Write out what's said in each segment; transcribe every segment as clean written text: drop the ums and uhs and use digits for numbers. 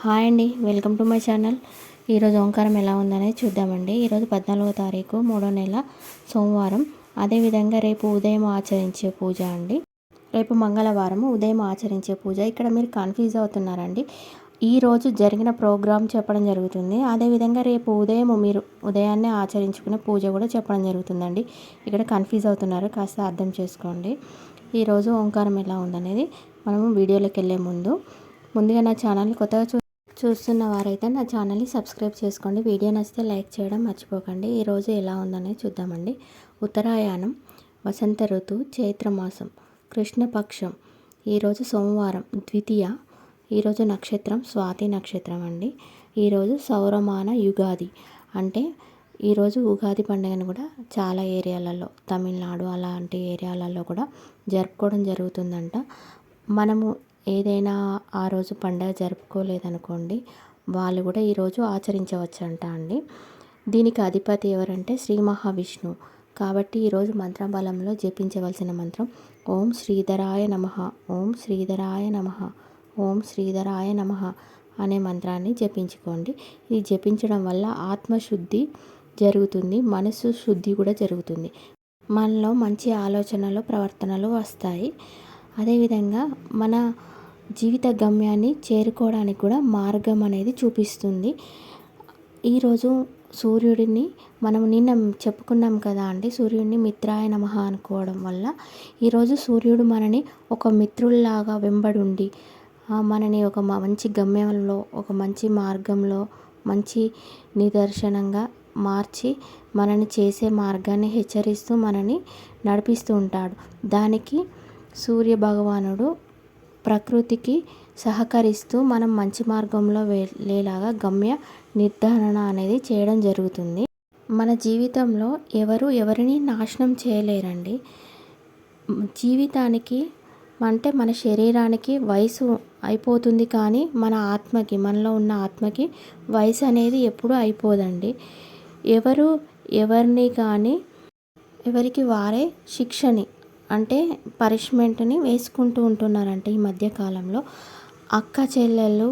Hi అండి, welcome to my channel. ఈరోజు ఓంకారం ఎలా ఉందనేది చూద్దామండి. ఈరోజు 14వ తారీఖు 3వ నెల సోమవారం. అదేవిధంగా రేపు ఉదయం ఆచరించే పూజ అండి. రేపు మంగళవారం ఉదయం ఆచరించే పూజ. ఇక్కడ మీరు కన్ఫ్యూజ్ అవుతున్నారండి. ఈరోజు జరిగిన ప్రోగ్రాం చెప్పడం జరుగుతుంది. అదేవిధంగా రేపు ఉదయం మీరు ఉదయాన్నే ఆచరించుకునే పూజ కూడా చెప్పడం జరుగుతుందండి. ఇక్కడ కన్ఫ్యూజ్ అవుతున్నారు, కాస్త అర్థం చేసుకోండి. ఈరోజు ఓంకారం ఎలా ఉందనేది మనము వీడియోలోకి వెళ్ళే ముందుగా నా ఛానల్ని కొత్తగా చూస్తున్న వారైతే నా ఛానల్ని సబ్స్క్రైబ్ చేసుకోండి. వీడియో నచ్చితే లైక్ చేయడం మర్చిపోకండి. ఈరోజు ఎలా ఉందనేది చూద్దామండి. ఉత్తరాయణం, వసంత ఋతువు, చైత్రమాసం, కృష్ణపక్షం. ఈరోజు సోమవారం, ద్వితీయ. ఈరోజు నక్షత్రం స్వాతి నక్షత్రం అండి. ఈరోజు సౌరమాన యుగాది అంటే ఈరోజు ఉగాది పండుగను కూడా చాలా ఏరియాలలో, తమిళనాడు అలాంటి ఏరియాలలో కూడా జరుపుకోవడం జరుగుతుందంట. మనము ఏదైనా ఆ రోజు పండుగ జరుపుకోలేదనుకోండి, వాళ్ళు కూడా ఈరోజు ఆచరించవచ్చంట అండి. దీనికి అధిపతి ఎవరంటే శ్రీ మహావిష్ణువు. కాబట్టి ఈరోజు మంత్రబలంలో జపించవలసిన మంత్రం ఓం శ్రీధరాయ నమః, ఓం శ్రీధరాయ నమః, ఓం శ్రీధరాయ నమః అనే మంత్రాన్ని జపించుకోండి. ఇది జపించడం వల్ల ఆత్మశుద్ధి జరుగుతుంది, మనసు శుద్ధి కూడా జరుగుతుంది. మనలో మంచి ఆలోచనలు, ప్రవర్తనలు వస్తాయి. అదేవిధంగా మన జీవిత గమ్యాన్ని చేరుకోవడానికి కూడా మార్గం అనేది చూపిస్తుంది. ఈరోజు సూర్యుడిని మనం నిన్న చెప్పుకున్నాం కదా అండి, సూర్యుడిని మిత్రాయ నమః అనుకోవడం వల్ల ఈరోజు సూర్యుడు మనని ఒక మిత్రుల్లాగా వెంబడుండి మనని ఒక మంచి గమ్యంలో, ఒక మంచి మార్గంలో, మంచి నిదర్శనంగా మార్చి మనని చేసే మార్గాన్ని హెచ్చరిస్తూ మనని నడిపిస్తూ ఉంటాడు. దానికి సూర్య భగవానుడు ప్రకృతికి సహకరిస్తూ మనం మంచి మార్గంలో వెళ్ళేలాగా గమ్య నిర్ధారణ అనేది చేయడం జరుగుతుంది. మన జీవితంలో ఎవరిని నాశనం చేయలేరండి. జీవితానికి అంటే మన శరీరానికి వయసు అయిపోతుంది, కానీ మన ఆత్మకి, మనలో ఉన్న ఆత్మకి వయసు అనేది ఎప్పుడూ అయిపోదండి. ఎవరిని కానీ ఎవరికి వారే శిక్షని అంటే పనిష్మెంట్ని వేసుకుంటూ ఉంటున్నారంటే ఈ మధ్యకాలంలో. అక్క చెల్లెళ్ళు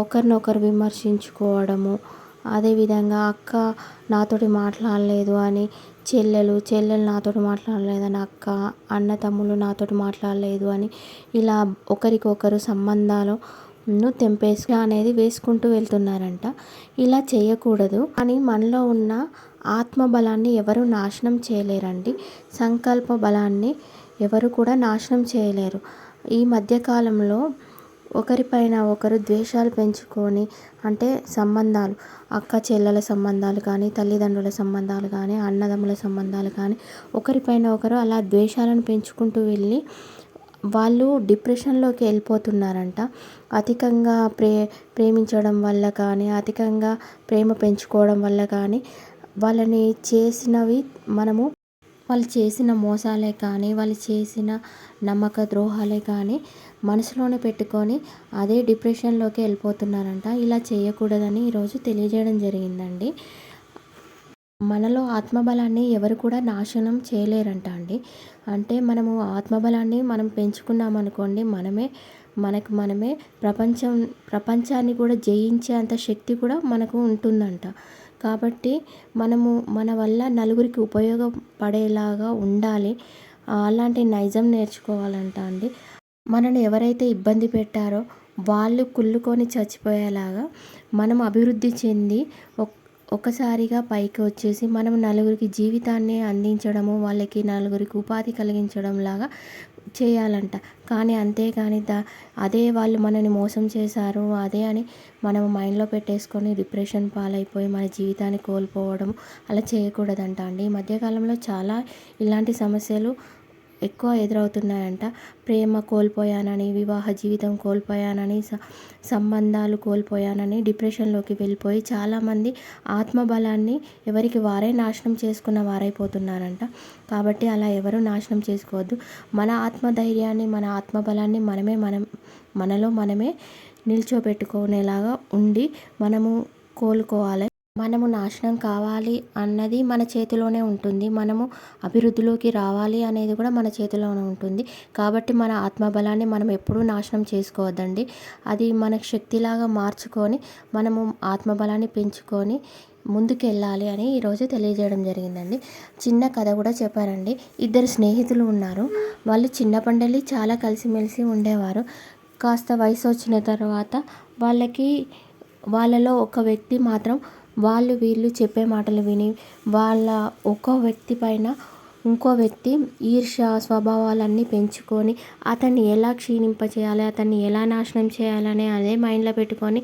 ఒకరినొకరు విమర్శించుకోవడము, అదేవిధంగా అక్క నాతోటి మాట్లాడలేదు అని చెల్లెలు నాతోటి మాట్లాడలేదని అక్క, అన్న తమ్ముళ్ళు నాతోటి మాట్లాడలేదు అని ఇలా ఒకరికొకరు సంబంధాలను తెంపేసి అనేది వేసుకుంటూ వెళ్తున్నారంట. ఇలా చేయకూడదు. కానీ మనలో ఉన్న ఆత్మబలాన్ని ఎవరు నాశనం చేయలేరండి. సంకల్ప బలాన్ని ఎవరు కూడా నాశనం చేయలేరు. ఈ మధ్యకాలంలో ఒకరిపైన ఒకరు ద్వేషాలు పెంచుకొని అంటే సంబంధాలు, అక్క చెల్లెల సంబంధాలు కానీ, తల్లిదండ్రుల సంబంధాలు కానీ, అన్నదమ్ముల సంబంధాలు కానీ, ఒకరిపైన ఒకరు అలా ద్వేషాలను పెంచుకుంటూ వెళ్ళి వాళ్ళు డిప్రెషన్లోకి వెళ్ళిపోతున్నారంట. అధికంగా ప్రేమించడం వల్ల కానీ, అధికంగా ప్రేమ పెంచుకోవడం వల్ల కానీ, వాళ్ళని చేసినవి వాళ్ళు చేసిన మోసాలే కానీ, వాళ్ళు చేసిన నమ్మక ద్రోహాలే కానీ మనసులోనే పెట్టుకొని అదే డిప్రెషన్లోకి వెళ్ళిపోతున్నారంట. ఇలా చేయకూడదని ఈరోజు తెలియజేయడం జరిగిందండి. మనలో ఆత్మబలాన్ని ఎవరు కూడా నాశనం చేయలేరంట అండి. అంటే మనము ఆత్మబలాన్ని మనం పెంచుకున్నామనుకోండి, మనమే ప్రపంచాన్ని కూడా జయించే అంత శక్తి కూడా మనకు ఉంటుందంట. కాబట్టి మనము మన వల్ల నలుగురికి ఉపయోగపడేలాగా ఉండాలి. అలాంటి నైజం నేర్చుకోవాలంట అండి. మనని ఎవరైతే ఇబ్బంది పెట్టారో వాళ్ళు కుళ్ళుకొని చచ్చిపోయేలాగా మనం అభివృద్ధి చెంది ఒకసారిగా పైకి వచ్చేసి మనం నలుగురికి జీవితాన్ని అందించడము, వాళ్ళకి నలుగురికి ఉపాధి కలిగించడం లాగా చేయాలంట. కానీ అంతేగాని అదే వాళ్ళు మనని మోసం చేశారు అదే అని మనం మైండ్లో పెట్టేసుకొని డిప్రెషన్ పాలైపోయి మన జీవితాన్ని కోల్పోవడం అలా చేయకూడదంట అండి. ఈ మధ్యకాలంలో చాలా ఇలాంటి సమస్యలు ఎక్కువ ఎదురవుతున్నాయంట. ప్రేమ కోల్పోయానని, వివాహ జీవితం కోల్పోయానని, సంబంధాలు కోల్పోయానని డిప్రెషన్లోకి వెళ్ళిపోయి చాలామంది ఆత్మబలాన్ని ఎవరికి వారే నాశనం చేసుకున్న వారైపోతున్నారంట. కాబట్టి అలా ఎవరు నాశనం చేసుకోవద్దు. మన ఆత్మధైర్యాన్ని, మన ఆత్మబలాన్ని మనలో మనమే నిల్చోబెట్టుకునేలాగా ఉండి మనము కోలుకోవాలి. మనము నాశనం కావాలి అన్నది మన చేతిలోనే ఉంటుంది. మనము అభివృద్ధిలోకి రావాలి అనేది కూడా మన చేతిలోనే ఉంటుంది. కాబట్టి మన ఆత్మబలాన్ని మనం ఎప్పుడూ నాశనం చేసుకోవద్దండి. అది మనకు శక్తిలాగా మార్చుకొని మనము ఆత్మబలాన్ని పెంచుకొని ముందుకెళ్ళాలి అని ఈరోజు తెలియజేయడం జరిగిందండి. చిన్న కథ కూడా చెప్పారండి. ఇద్దరు స్నేహితులు ఉన్నారు. వాళ్ళు చిన్నప్పటి చాలా కలిసిమెలిసి ఉండేవారు. కాస్త వయసు వచ్చిన తర్వాత వాళ్ళలో ఒక వ్యక్తి మాత్రం వాళ్ళు వీళ్ళు చెప్పే మాటలు విని ఒక్కో వ్యక్తి పైన ఇంకో వ్యక్తి ఈర్ష్య స్వభావాలన్నీ పెంచుకొని అతన్ని ఎలా క్షీణింపచేయాలి, అతన్ని ఎలా నాశనం చేయాలని అదే మైండ్లో పెట్టుకొని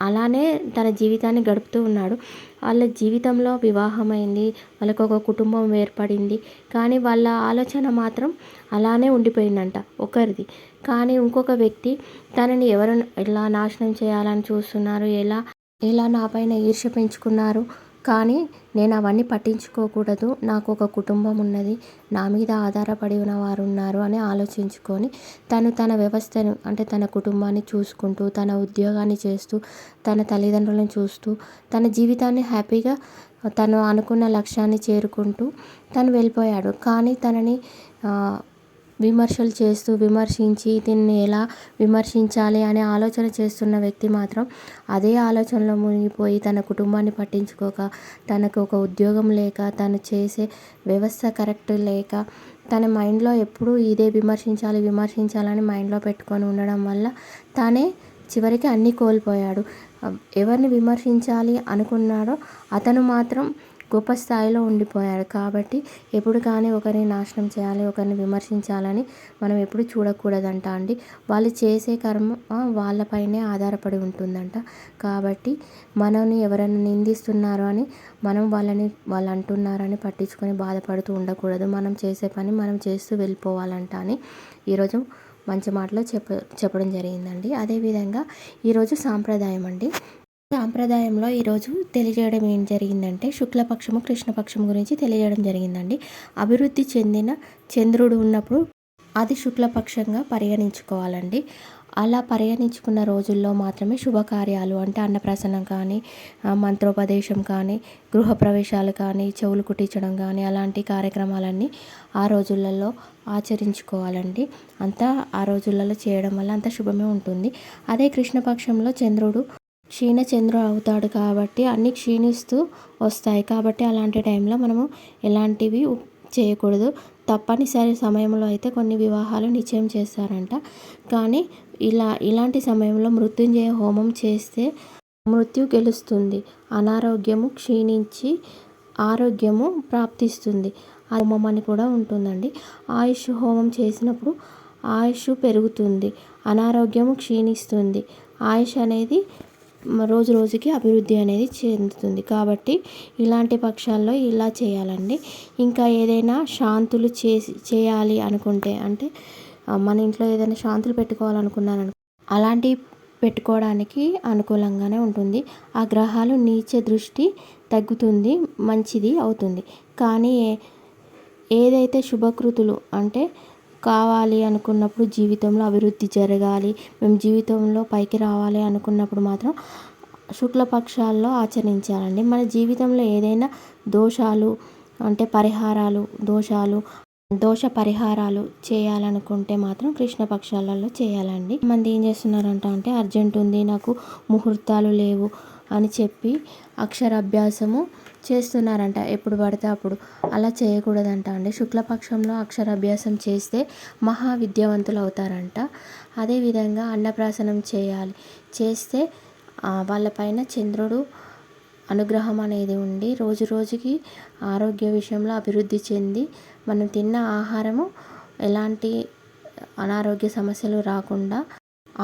అలానే తన జీవితాన్ని గడుపుతూ ఉన్నాడు. వాళ్ళ జీవితంలో వివాహమైంది, వాళ్ళకు ఒక కుటుంబం ఏర్పడింది. కానీ వాళ్ళ ఆలోచన మాత్రం అలానే ఉండిపోయిందంట ఒకరిది. కానీ ఇంకొక వ్యక్తి తనని ఎవరు ఎలా నాశనం చేయాలని చూస్తున్నారు, ఎలా నా పైన ఈర్ష్య పెంచుకున్నారు, కానీ నేను అవన్నీ పట్టించుకోకూడదు. నాకు ఒక కుటుంబం ఉన్నది, నా మీద ఆధారపడి ఉన్న వారు ఉన్నారు అని ఆలోచించుకొని తన వ్యవస్థను అంటే తన కుటుంబాన్ని చూసుకుంటూ, తన ఉద్యోగాన్ని చేస్తూ, తన తల్లిదండ్రులను చూస్తూ, తన జీవితాన్ని హ్యాపీగా తను అనుకున్న లక్ష్యాన్ని చేరుకుంటూ తను వెళ్ళిపోయాడు. కానీ తనని విమర్శలు చేస్తూ విమర్శించి దీన్ని ఎలా విమర్శించాలి అనే ఆలోచన చేస్తున్న వ్యక్తి మాత్రం అదే ఆలోచనలో మునిగిపోయి తన కుటుంబాన్ని పట్టించుకోక, తనకు ఒక ఉద్యోగం లేక, తను చేసే వ్యవస్థ కరెక్ట్ లేక తన మైండ్లో ఎప్పుడూ ఇదే విమర్శించాలని మైండ్లో పెట్టుకొని ఉండడం వల్ల తానే చివరికి అన్నీ కోల్పోయాడు. ఎవరిని విమర్శించాలి అనుకున్నాడో అతను మాత్రం గొప్ప స్థాయిలో ఉండిపోయాడు. కాబట్టి ఎప్పుడు కానీ ఒకరిని నాశనం చేయాలి, ఒకరిని విమర్శించాలని మనం ఎప్పుడు చూడకూడదంట అండి. వాళ్ళు చేసే కర్మ వాళ్ళపైనే ఆధారపడి ఉంటుందంట. కాబట్టి మనల్ని ఎవరైనా నిందిస్తున్నారు అని మనం వాళ్ళు అంటున్నారని పట్టించుకొని బాధపడుతూ ఉండకూడదు. మనం చేసే పని మనం చేస్తూ వెళ్ళిపోవాలంట అని ఈరోజు మంచి మాటలో చెప్పడం జరిగిందండి. అదేవిధంగా ఈరోజు సాంప్రదాయం అండి. సాంప్రదాయంలో ఈరోజు తెలియజేయడం ఏం జరిగిందంటే శుక్లపక్షము కృష్ణపక్షం గురించి తెలియజేయడం జరిగిందండి. అభివృద్ధి చెందిన చంద్రుడు ఉన్నప్పుడు అది శుక్లపక్షంగా పరిగణించుకోవాలండి. అలా పరిగణించుకున్న రోజుల్లో మాత్రమే శుభకార్యాలు అంటే అన్నప్రాసనం కానీ, మంత్రోపదేశం కానీ, గృహప్రవేశాలు కానీ, చెవులు కుట్టించడం కానీ అలాంటి కార్యక్రమాలన్నీ ఆ రోజులలో ఆచరించుకోవాలండి. అంతా ఆ రోజులలో చేయడం వల్ల అంత శుభమే ఉంటుంది. అదే కృష్ణపక్షంలో చంద్రుడు క్షీణచంద్రుడు అవుతాడు కాబట్టి అన్నీ క్షీణిస్తూ వస్తాయి. కాబట్టి అలాంటి టైంలో మనము ఎలాంటివి చేయకూడదు. తప్పనిసరి సమయంలో అయితే కొన్ని వివాహాలు నిశ్చయం చేస్తారంట. కానీ ఇలాంటి సమయంలో మృత్యుంజయ హోమం చేస్తే మృత్యు గెలుస్తుంది, అనారోగ్యము క్షీణించి ఆరోగ్యము ప్రాప్తిస్తుంది. హోమం అని కూడా ఉంటుందండి. ఆయుష్ హోమం చేసినప్పుడు ఆయుష్ పెరుగుతుంది, అనారోగ్యము క్షీణిస్తుంది, ఆయుష్ అనేది రోజు రోజుకి అభివృద్ధి అనేది చెందుతుంది. కాబట్టి ఇలాంటి పక్షాల్లో ఇలా చేయాలండి. ఇంకా ఏదైనా శాంతులు చేయాలి అనుకుంటే అంటే మన ఇంట్లో ఏదైనా శాంతులు పెట్టుకోవాలనుకున్నాను అలాంటివి పెట్టుకోవడానికి అనుకూలంగానే ఉంటుంది. ఆ గ్రహాలు నీచ దృష్టి తగ్గుతుంది, మంచిది అవుతుంది. కానీ ఏదైతే శుభకృతులు అంటే కావాలి అనుకున్నప్పుడు జీవితంలో అభివృద్ధి జరగాలి, మేము జీవితంలో పైకి రావాలి అనుకున్నప్పుడు మాత్రం శుక్లపక్షాల్లో ఆచరించాలండి. మన జీవితంలో ఏదైనా దోషాలు అంటే దోష పరిహారాలు చేయాలనుకుంటే మాత్రం కృష్ణపక్షాలలో చేయాలండి. మంది ఏం చేస్తున్నారంట అంటే అర్జెంట్ ఉంది, నాకు ముహూర్తాలు లేవు అని చెప్పి అక్షరాభ్యాసము చేస్తున్నారంట ఎప్పుడు పడితే అప్పుడు. అలా చేయకూడదంట అండి. శుక్లపక్షంలో అక్షరాభ్యాసం చేస్తే మహావిద్యావంతులు అవుతారంట. అదేవిధంగా అన్నప్రాసనం చేస్తే వాళ్ళపైన చంద్రుడు అనుగ్రహం అనేది ఉండి రోజు రోజుకి ఆరోగ్య విషయంలో అభివృద్ధి చెంది మనం తిన్న ఆహారము ఎలాంటి అనారోగ్య సమస్యలు రాకుండా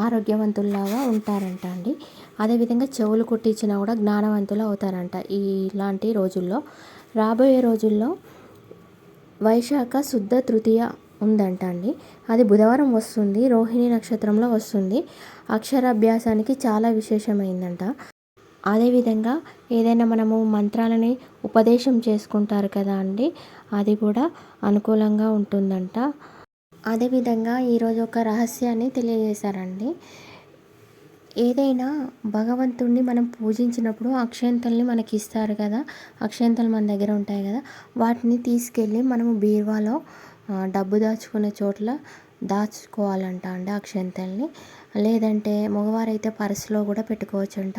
ఆరోగ్యవంతుల్లాగా ఉంటారంట అండి. అదేవిధంగా చెవులు కుట్టించినా కూడా జ్ఞానవంతులు అవుతారంట ఇలాంటి రోజుల్లో. రాబోయే రోజుల్లో వైశాఖ శుద్ధ తృతీయ ఉందంట అండి. అది బుధవారం వస్తుంది, రోహిణి నక్షత్రంలో వస్తుంది. అక్షరాభ్యాసానికి చాలా విశేషమైందంట. అదేవిధంగా ఏదైనా మనము మంత్రాలని ఉపదేశం చేసుకుంటారు కదా అండి, అది కూడా అనుకూలంగా ఉంటుందంట. అదేవిధంగా ఈరోజు ఒక రహస్యాన్ని తెలియజేశారండి. ఏదైనా భగవంతుడిని మనం పూజించినప్పుడు అక్షింతల్ని మనకి ఇస్తారు కదా, అక్షింతలు మన దగ్గర ఉంటాయి కదా, వాటిని తీసుకెళ్ళి మనము బీరువాలో డబ్బు దాచుకునే చోట్ల దాచుకోవాలంట అండి అక్షింతల్ని. లేదంటే మగవారైతే పర్సులో కూడా పెట్టుకోవచ్చంట.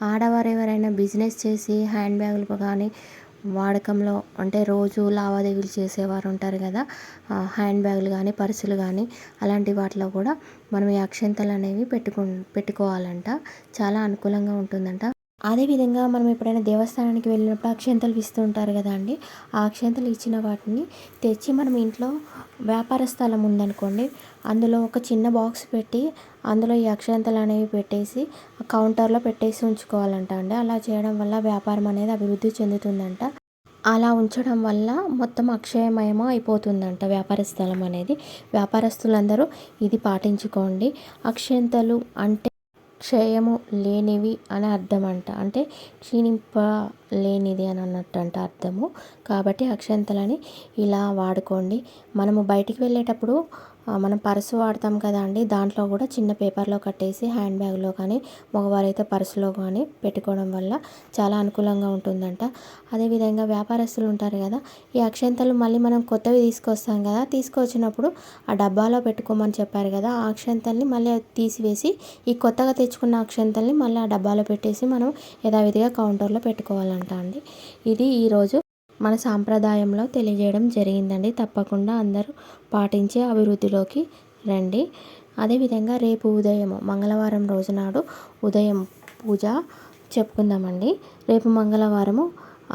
ఆడవారు ఎవరైనా బిజినెస్ చేసి హ్యాండ్ బ్యాగులు కానీ వాడకంలో అంటే రోజు లావాదేవీలు చేసేవారు ఉంటారు కదా, హ్యాండ్ బ్యాగులు కానీ పర్సులు కానీ అలాంటి వాటిలో కూడా మనం ఈ అక్షింతలు అనేవి పెట్టుకోవాలంట. చాలా అనుకూలంగా ఉంటుందంట. అదేవిధంగా మనం ఎప్పుడైనా దేవస్థానానికి వెళ్ళినప్పుడు అక్షింతలు ఇస్తూ ఉంటారు కదా అండి, ఆ అక్షింతలు ఇచ్చిన వాటిని తెచ్చి మనం ఇంట్లో వ్యాపార స్థలం ఉందనుకోండి, అందులో ఒక చిన్న బాక్స్ పెట్టి అందులో ఈ అక్షింతలు అనేవి పెట్టేసి కౌంటర్లో పెట్టేసి ఉంచుకోవాలంట అండి. అలా చేయడం వల్ల వ్యాపారం అనేది అభివృద్ధి చెందుతుందంట. అలా ఉంచడం వల్ల మొత్తం అక్షయమయము అయిపోతుందంట వ్యాపార స్థలం అనేది. వ్యాపారస్తులందరూ ఇది పాటించుకోండి. అక్షింతలు అంటే క్షయము లేనివి అని అర్థం అంట, అంటే క్షీణింపలేనిది అని అన్నట్టు అంట అర్థము. కాబట్టి అక్షింతలని ఇలా వాడుకోండి. మనము బయటికి వెళ్ళేటప్పుడు మనం పర్సు వాడతాం కదా అండి, దాంట్లో కూడా చిన్న పేపర్లో కట్టేసి హ్యాండ్ బ్యాగ్లో కానీ మగవారైతే పర్సులో కానీ పెట్టుకోవడం వల్ల చాలా అనుకూలంగా ఉంటుందంట. అదేవిధంగా వ్యాపారస్తులు ఉంటారు కదా, ఈ అక్షింతలు మళ్ళీ మనం కొత్తవి తీసుకొస్తాం కదా, తీసుకొచ్చినప్పుడు ఆ డబ్బాలో పెట్టుకోమని చెప్పారు కదా, ఆ అక్షింతల్ని మళ్ళీ తీసివేసి ఈ కొత్తగా తెచ్చుకున్న అక్షింతల్ని మళ్ళీ ఆ డబ్బాలో పెట్టేసి మనం యథావిధిగా కౌంటర్లో పెట్టుకోవాలంట అండి. ఇది ఈరోజు మన సాంప్రదాయంలో తెలియజేయడం జరిగిందండి. తప్పకుండా అందరూ పాటించే అభివృద్ధిలోకి రండి. అదేవిధంగా రేపు ఉదయం మంగళవారం రోజు నాడు ఉదయం పూజ చెప్పుకుందామండి. రేపు మంగళవారము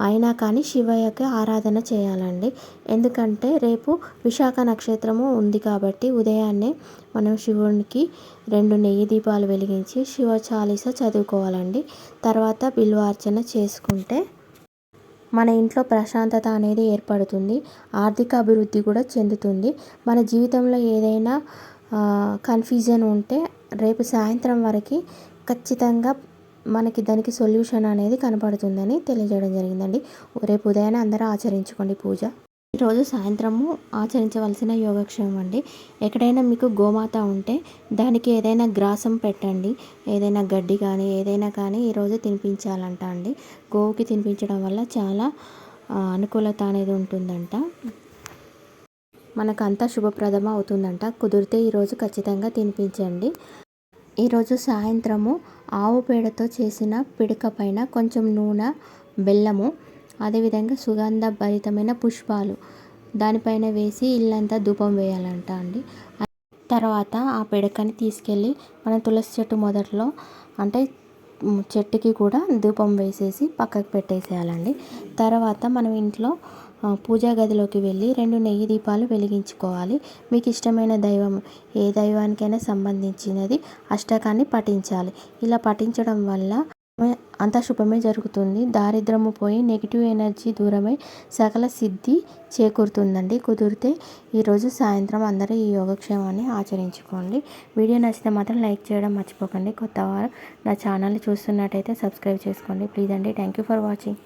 అయినా కానీ శివయ్యకి ఆరాధన చేయాలండి. ఎందుకంటే రేపు విశాఖ నక్షత్రము ఉంది కాబట్టి ఉదయాన్నే మనం శివునికి 2 నెయ్యి దీపాలు వెలిగించి శివ చాలీస చదువుకోవాలండి. తర్వాత బిల్వార్చన చేసుకుంటే మన ఇంట్లో ప్రశాంతత అనేది ఏర్పడుతుంది, ఆర్థిక అభివృద్ధి కూడా చెందుతుంది. మన జీవితంలో ఏదైనా కన్ఫ్యూజన్ ఉంటే రేపు సాయంత్రం వరకు ఖచ్చితంగా మనకి దానికి సొల్యూషన్ అనేది కనపడుతుందని తెలియజేయడం జరిగిందండి. రేపు ఉదయాన్నే అందరూ ఆచరించుకోండి పూజ. ఈరోజు సాయంత్రము ఆచరించవలసిన యోగక్షేమం అండి. ఎక్కడైనా మీకు గోమాత ఉంటే దానికి ఏదైనా గ్రాసం పెట్టండి, ఏదైనా గడ్డి కానీ ఏదైనా కానీ ఈరోజు తినిపించాలంట అండి. గోవుకి తినిపించడం వల్ల చాలా అనుకూలత అనేది ఉంటుందంట, మనకంతా శుభప్రదం అవుతుందంట. కుదిరితే ఈరోజు ఖచ్చితంగా తినిపించండి. ఈరోజు సాయంత్రము ఆవు పేడతో చేసిన పిడక పైన కొంచెం నూనె, బెల్లము, అదేవిధంగా సుగంధ భరితమైన పుష్పాలు దానిపైన వేసి ఇల్లంతా ధూపం వేయాలంట అండి. తర్వాత ఆ పిడకని తీసుకెళ్ళి మన తులసి చెట్టు మొదట్లో అంటే చెట్టుకి కూడా ధూపం వేసేసి పక్కకు పెట్టేసేయాలండి. తర్వాత మనం ఇంట్లో పూజా గదిలోకి వెళ్ళి 2 నెయ్యి దీపాలు వెలిగించుకోవాలి. మీకు ఇష్టమైన దైవం ఏ దైవానికైనా సంబంధించినది అష్టకాన్ని పఠించాలి. ఇలా పఠించడం వల్ల అంత శుభమే జరుగుతుంది. దారిద్రము పోయి నెగిటివ్ ఎనర్జీ దూరమై సకల సిద్ధి చేకూరుతుందండి. కుదిరితే ఈరోజు సాయంత్రం అందరూ ఈ యోగక్షేమాన్ని ఆచరించుకోండి. వీడియో నచ్చితే మాత్రం లైక్ చేయడం మర్చిపోకండి. కొత్తవారు నా ఛానల్ని చూస్తున్నట్టయితే సబ్స్క్రైబ్ చేసుకోండి ప్లీజ్ అండి. Thank you for watching.